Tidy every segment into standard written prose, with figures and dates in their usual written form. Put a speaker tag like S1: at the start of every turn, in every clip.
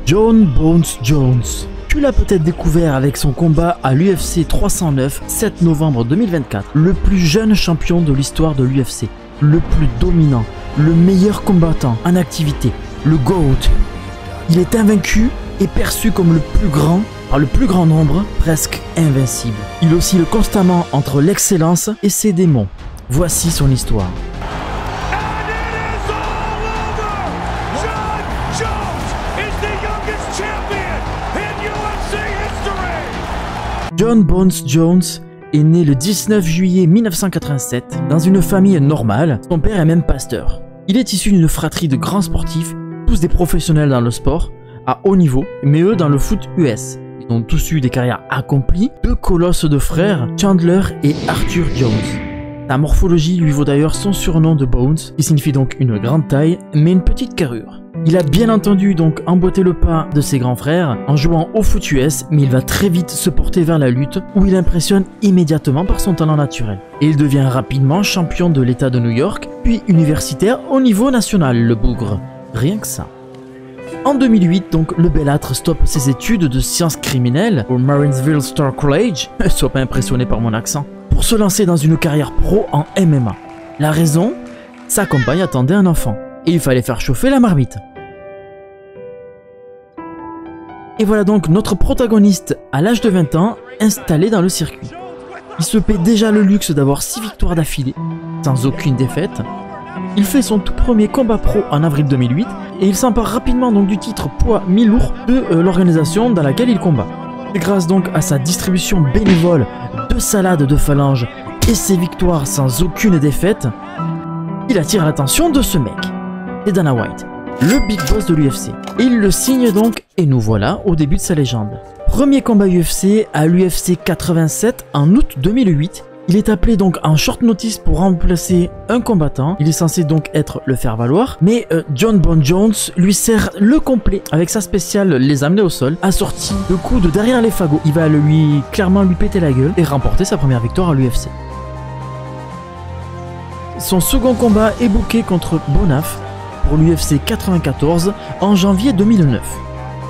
S1: Jon Bones Jones. Tu l'as peut-être découvert avec son combat à l'UFC 309, 7 novembre 2024. Le plus jeune champion de l'histoire de l'UFC. Le plus dominant. Le meilleur combattant en activité. Le GOAT. Il est invaincu et perçu comme le plus grand, par le plus grand nombre, presque invincible. Il oscille constamment entre l'excellence et ses démons. Voici son histoire. Jon Bones Jones est né le 19 juillet 1987 dans une famille normale. Son père est même pasteur. Il est issu d'une fratrie de grands sportifs, tous des professionnels dans le sport, à haut niveau, mais eux dans le foot US. Ils ont tous eu des carrières accomplies, deux colosses de frères, Chandler et Arthur Jones. Sa morphologie lui vaut d'ailleurs son surnom de Bones, qui signifie donc une grande taille, mais une petite carrure. Il a bien entendu donc emboîté le pas de ses grands frères en jouant au foot US, mais il va très vite se porter vers la lutte, où il impressionne immédiatement par son talent naturel. Et il devient rapidement champion de l'État de New York, puis universitaire au niveau national, le bougre. Rien que ça. En 2008, donc, le belâtre stoppe ses études de sciences criminelles au Marysville Star College, sois pas impressionné par mon accent, pour se lancer dans une carrière pro en MMA. La raison, sa compagne attendait un enfant, et il fallait faire chauffer la marmite. Et voilà donc notre protagoniste à l'âge de 20 ans, installé dans le circuit. Il se paie déjà le luxe d'avoir 6 victoires d'affilée, sans aucune défaite. Il fait son tout premier combat pro en avril 2008 et il s'empare rapidement donc du titre poids mi-lourd de l'organisation dans laquelle il combat. C'est grâce donc à sa distribution bénévole de salades de phalanges et ses victoires sans aucune défaite, il attire l'attention de ce mec. C'est Dana White, le big boss de l'UFC. Et il le signe donc et nous voilà au début de sa légende. Premier combat UFC à l'UFC 87 en août 2008. Il est appelé donc en short notice pour remplacer un combattant. Il est censé donc être le faire valoir. Mais Jon Bones Jones lui sert le complet avec sa spéciale les amener au sol, assorti de coups de derrière les fagots. Il va clairement lui péter la gueule et remporter sa première victoire à l'UFC. Son second combat est booké contre Bonaf pour l'UFC 94 en janvier 2009.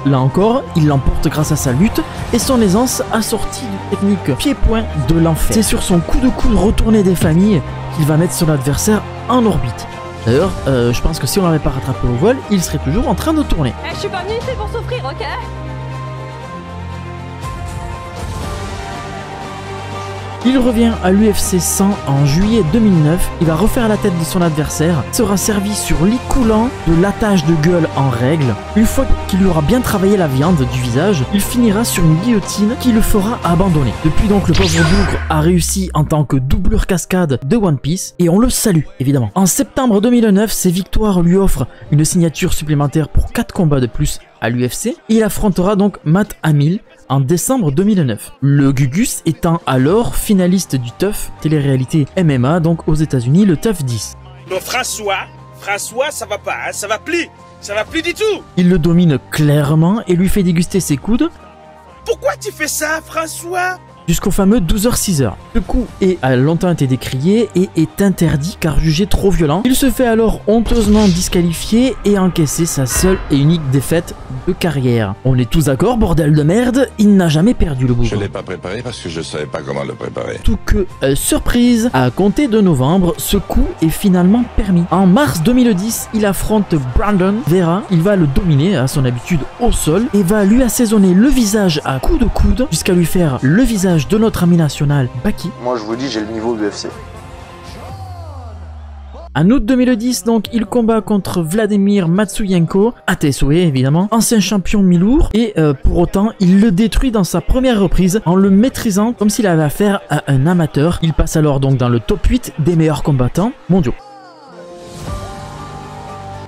S1: Là encore, il l'emporte grâce à sa lutte et son aisance assortie d'une technique pied-point de l'enfer. C'est sur son coup de coude retourné des familles qu'il va mettre son adversaire en orbite. D'ailleurs, je pense que si on l'avait pas rattrapé au vol, il serait toujours en train de tourner.
S2: Je suis pas venu ici pour souffrir, ok?
S1: Il revient à l'UFC 100 en juillet 2009, il va refaire la tête de son adversaire, sera servi sur lit coulant de l'attache de gueule en règle. Une fois qu'il lui aura bien travaillé la viande du visage, il finira sur une guillotine qui le fera abandonner. Depuis donc le pauvre bougre a réussi en tant que doublure cascade de One Piece et on le salue évidemment. En septembre 2009, ses victoires lui offrent une signature supplémentaire pour 4 combats de plus à l'UFC. Il affrontera donc Matt Hamill en décembre 2009. Le Gugus étant alors finaliste du TUF, télé-réalité MMA, donc aux États-Unis, le TUF 10.
S3: Non, François, ça va pas, hein, ça va plus du tout.
S1: Il le domine clairement et lui fait déguster ses coudes.
S3: Pourquoi tu fais ça, François?
S1: Jusqu'au fameux 12h-6h. Ce coup a longtemps été décrié et est interdit car jugé trop violent. Il se fait alors honteusement disqualifier et encaisser sa seule et unique défaite de carrière. On est tous d'accord, bordel de merde, il n'a jamais perdu le bougre.
S4: Je l'ai pas préparé parce que je savais pas comment le préparer.
S1: Tout que, surprise, à compter de novembre, ce coup est finalement permis. En mars 2010, il affronte Brandon Vera. Il va le dominer à son habitude au sol et va lui assaisonner le visage à coups de coude jusqu'à lui faire le visage de notre ami national Baki.
S5: Moi je vous dis, j'ai le niveau de l'UFC.
S1: En août 2010, donc, il combat contre Vladimir Matsuyenko, à tes souhaits évidemment, ancien champion mi-lourd, et pour autant, il le détruit dans sa première reprise en le maîtrisant comme s'il avait affaire à un amateur. Il passe alors donc dans le top 8 des meilleurs combattants mondiaux.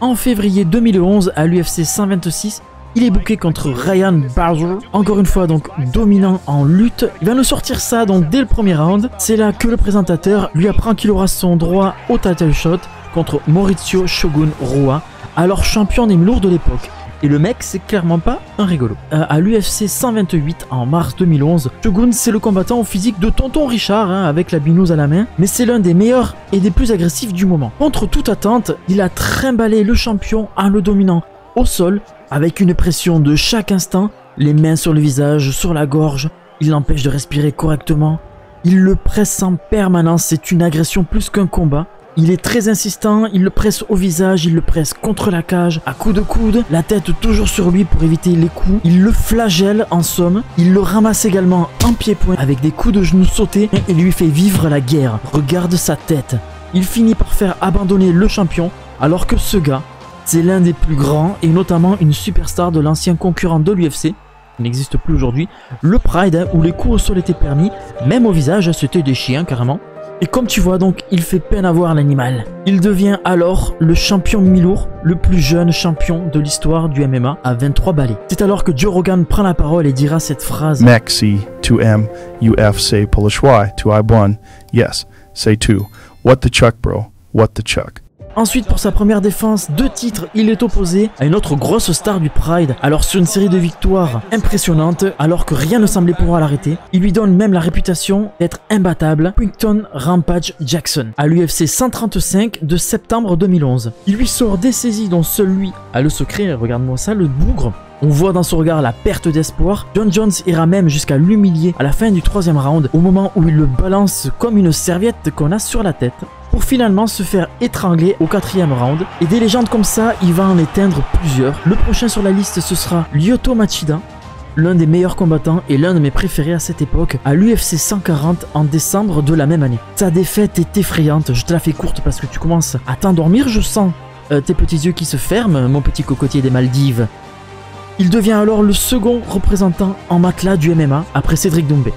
S1: En février 2011, à l'UFC 126, il est booké contre Ryan Bader, encore une fois donc dominant en lutte. Il va nous sortir ça donc dès le premier round. C'est là que le présentateur lui apprend qu'il aura son droit au title shot contre Mauricio Shogun Rua, alors champion des mi-lourds de l'époque. Et le mec, c'est clairement pas un rigolo. À l'UFC 128 en mars 2011, Shogun, c'est le combattant au physique de Tonton Richard, hein, avec la binouse à la main, mais c'est l'un des meilleurs et des plus agressifs du moment. Contre toute attente, il a trimballé le champion en le dominant au sol, avec une pression de chaque instant, les mains sur le visage, sur la gorge, il l'empêche de respirer correctement. Il le presse en permanence, c'est une agression plus qu'un combat. Il est très insistant, il le presse au visage, il le presse contre la cage, à coups de coude, la tête toujours sur lui pour éviter les coups. Il le flagelle en somme, il le ramasse également en pied-point avec des coups de genoux sautés et lui fait vivre la guerre. Regarde sa tête. Il finit par faire abandonner le champion alors que ce gars, c'est l'un des plus grands et notamment une superstar de l'ancien concurrent de l'UFC, qui n'existe plus aujourd'hui, le Pride, où les coups au sol étaient permis, même au visage, c'était des chiens carrément. Et comme tu vois donc, il fait peine à voir l'animal. Il devient alors le champion mi-lourd, le plus jeune champion de l'histoire du MMA à 23 balais. C'est alors que Joe Rogan prend la parole et dira cette phrase.
S6: Maxi 2M UFC Polishwai 2I1. Yes, say 2. What the chuck, bro? What the chuck?
S1: Ensuite, pour sa première défense de titre, il est opposé à une autre grosse star du Pride. Alors sur une série de victoires impressionnantes, alors que rien ne semblait pouvoir l'arrêter, il lui donne même la réputation d'être imbattable, Quinton Rampage Jackson, à l'UFC 135 de septembre 2011. Il lui sort des saisies dont seul lui a le secret, regarde-moi ça, le bougre. On voit dans son regard la perte d'espoir. Jon Jones ira même jusqu'à l'humilier à la fin du 3e round, au moment où il le balance comme une serviette qu'on a sur la tête, pour finalement se faire étrangler au 4e round. Et des légendes comme ça, il va en éteindre plusieurs. Le prochain sur la liste, ce sera Lyoto Machida, l'un des meilleurs combattants et l'un de mes préférés à cette époque, à l'UFC 140 en décembre de la même année. Sa défaite est effrayante, je te la fais courte parce que tu commences à t'endormir, je sens tes petits yeux qui se ferment, mon petit cocotier des Maldives. Il devient alors le second représentant en matelas du MMA après Cédric Doumbé.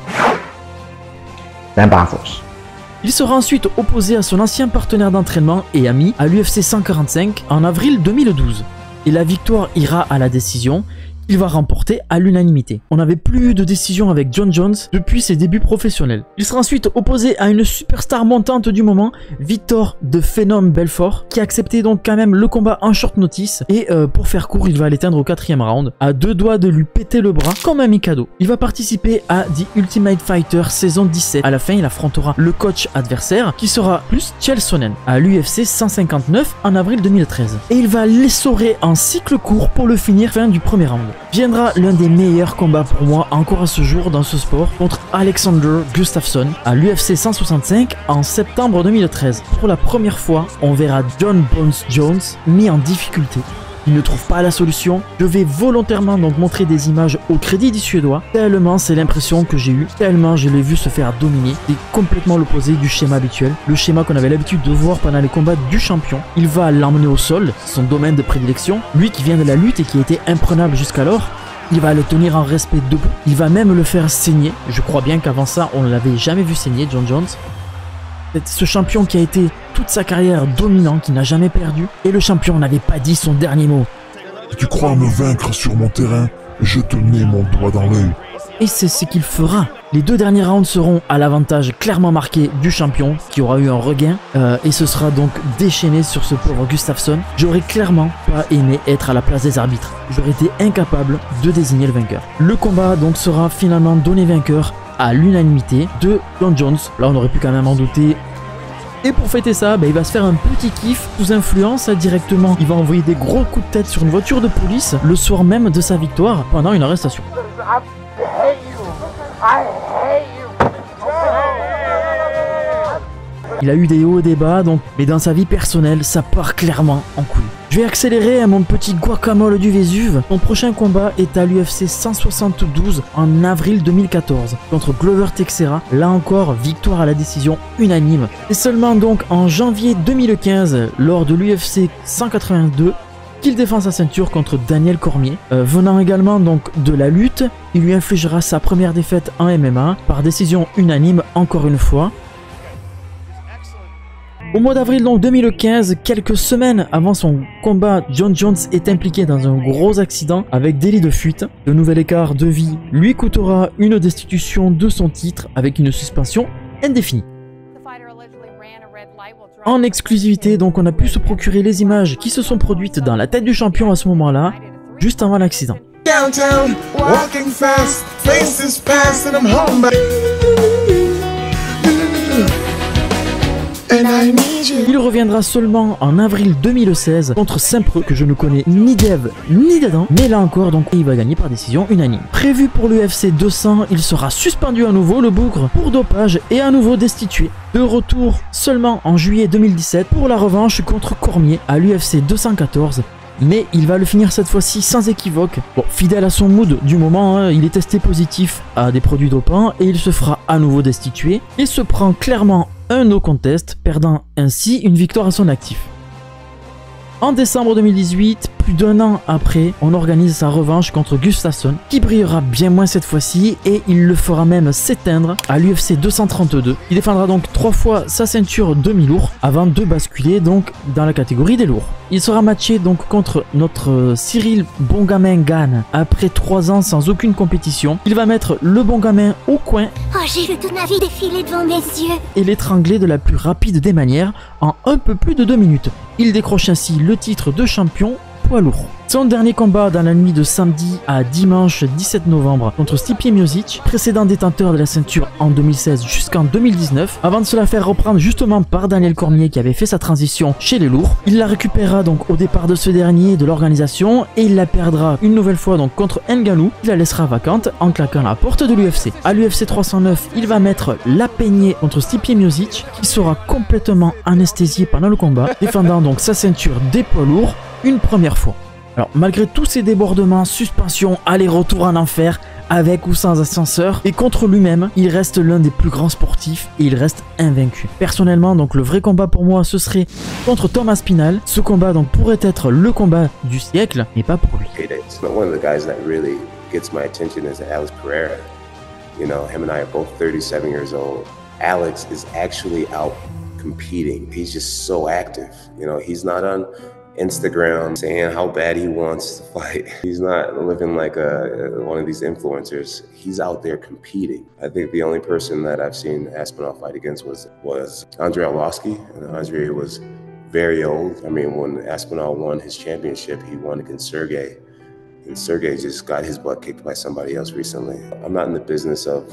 S1: Il sera ensuite opposé à son ancien partenaire d'entraînement et ami à l'UFC 145 en avril 2012. Et la victoire ira à la décision. Il va remporter à l'unanimité. On n'avait plus eu de décision avec Jon Jones depuis ses débuts professionnels. Il sera ensuite opposé à une superstar montante du moment, Vitor de Phenom Belfort, qui a accepté donc quand même le combat en short notice. Et pour faire court, il va l'éteindre au 4e round, à 2 doigts de lui péter le bras comme un mikado. Il va participer à The Ultimate Fighter saison 17. À la fin, il affrontera le coach adversaire, qui sera plus Chael Sonnen, à l'UFC 159 en avril 2013. Et il va l'essorer en cycle court pour le finir fin du 1er round. Viendra l'un des meilleurs combats pour moi encore à ce jour dans ce sport contre Alexander Gustafsson à l'UFC 165 en septembre 2013. Pour la première fois, on verra John Bones Jones mis en difficulté. Il ne trouve pas la solution. Je vais volontairement donc montrer des images au crédit du Suédois, tellement c'est l'impression que j'ai eue, tellement je l'ai vu se faire dominer. C'est complètement l'opposé du schéma habituel, le schéma qu'on avait l'habitude de voir pendant les combats du champion. Il va l'emmener au sol, son domaine de prédilection, lui qui vient de la lutte et qui était imprenable jusqu'alors. Il va le tenir en respect debout, il va même le faire saigner. Je crois bien qu'avant ça, on ne l'avait jamais vu saigner, Jon Jones. Ce champion qui a été toute sa carrière dominant, qui n'a jamais perdu, et le champion n'avait pas dit son dernier mot.
S7: Tu crois me vaincre sur mon terrain? Je te mets mon doigt dans l'œil.
S1: Et c'est ce qu'il fera. Les 2 derniers rounds seront à l'avantage clairement marqué du champion, qui aura eu un regain, et ce sera donc déchaîné sur ce pauvre Gustafsson. J'aurais clairement pas aimé être à la place des arbitres. J'aurais été incapable de désigner le vainqueur. Le combat donc sera finalement donné vainqueur à l'unanimité de Jon Jones. Là on aurait pu quand même en douter. Et pour fêter ça, il va se faire un petit kiff sous influence directement. Il va envoyer des gros coups de tête sur une voiture de police le soir même de sa victoire pendant une arrestation. Il a eu des hauts et des bas, donc, mais dans sa vie personnelle, ça part clairement en couille. Je vais accélérer à mon petit guacamole du Vésuve. Mon prochain combat est à l'UFC 172 en avril 2014 contre Glover Teixeira. Là encore, victoire à la décision unanime. Et seulement donc en janvier 2015, lors de l'UFC 182, qu'il défend sa ceinture contre Daniel Cormier. Venant également donc de la lutte, il lui infligera sa première défaite en MMA par décision unanime encore une fois. Au mois d'avril donc 2015, quelques semaines avant son combat, Jon Jones est impliqué dans un gros accident avec délit de fuite. Le nouvel écart de vie lui coûtera une destitution de son titre avec une suspension indéfinie. En exclusivité, donc on a pu se procurer les images qui se sont produites dans la tête du champion à ce moment-là, juste avant l'accident.
S8: Downtown, walking fast, faces pass and I'm home back. And I need you.
S1: Il reviendra seulement en avril 2016 contre Saint-Preux, que je ne connais ni d'Ève ni d'Adam, mais là encore donc il va gagner par décision unanime. Prévu pour l'UFC 200, il sera suspendu à nouveau, le bougre, pour dopage et à nouveau destitué. De retour seulement en juillet 2017 pour la revanche contre Cormier à l'UFC 214. Mais il va le finir cette fois-ci sans équivoque. Bon, fidèle à son mood du moment, hein, il est testé positif à des produits dopants et il se fera à nouveau destituer. Il se prend clairement un no contest, perdant ainsi une victoire à son actif. En décembre 2018, plus d'1 an après, on organise sa revanche contre Gustafsson, qui brillera bien moins cette fois-ci et il le fera même s'éteindre à l'UFC 232. Il défendra donc 3 fois sa ceinture demi-lourd avant de basculer donc dans la catégorie des lourds. Il sera matché donc contre notre Cyril Bongamin Gane après 3 ans sans aucune compétition. Il va mettre le Bongamin au coin.
S9: Oh, j'ai vu toute ma vie défiler devant mes yeux.
S1: Et l'étrangler de la plus rapide des manières en un peu plus de 2 minutes. Il décroche ainsi le titre de champion poids lourd. Son dernier combat dans la nuit de samedi à dimanche 17 novembre contre Stipe Miocic, précédent détenteur de la ceinture en 2016 jusqu'en 2019, avant de se la faire reprendre justement par Daniel Cormier qui avait fait sa transition chez les lourds. Il la récupérera donc au départ de ce dernier de l'organisation et il la perdra une nouvelle fois donc contre Ngannou. Il la laissera vacante en claquant la porte de l'UFC. À l'UFC 309, il va mettre la peignée contre Stipe Miocic qui sera complètement anesthésié pendant le combat, défendant donc sa ceinture des poids lourds une première fois. Alors malgré tous ces débordements, suspensions, aller-retour en enfer, avec ou sans ascenseur, et contre lui-même, il reste l'un des plus grands sportifs et il reste invaincu. Personnellement, donc le vrai combat pour moi, ce serait contre Thomas Spinal. Ce combat donc pourrait être le combat du siècle, mais pas pour lui.
S10: One of the guys that really gets my attention is Alex Pereira. You know, him and I are both 37 years old. Alex is actually out competing. He's just so active. You know, he's not on Instagram saying how bad he wants to fight. He's not living like one of these influencers. He's out there competing. I think the only person that I've seen Aspinall fight against was Andrei Arlovski, and Andrei was very old. I mean, when Aspinall won his championship, he won against Sergey. And Sergey just got his butt kicked by somebody else recently. I'm not in the business of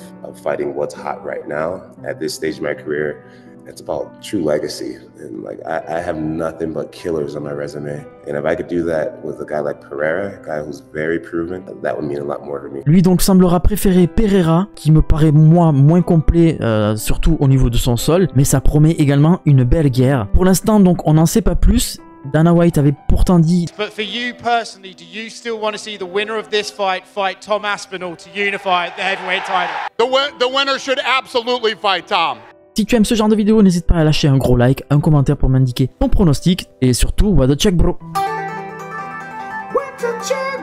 S10: fighting what's hot right now. At this stage of my career, it's about true legacy. And like, I have nothing but killers on my resume. And if I could do that with a guy like Pereira, a guy who's very proven, that would mean a lot more to me.
S1: Lui donc semblera préférer Pereira, qui me paraît moi moins complet, surtout au niveau de son sol, mais ça promet également une belle guerre. Pour l'instant donc on n'en sait pas plus. Dana White avait pourtant dit.
S11: But for you personally, do you still want to see the winner of this fight Tom Aspinall to unify the heavyweight title?
S12: The winner should absolutely fight Tom.
S1: Si tu aimes ce genre de vidéo, n'hésite pas à lâcher un gros like, un commentaire pour m'indiquer ton pronostic et surtout, what the check bro.
S8: What the check?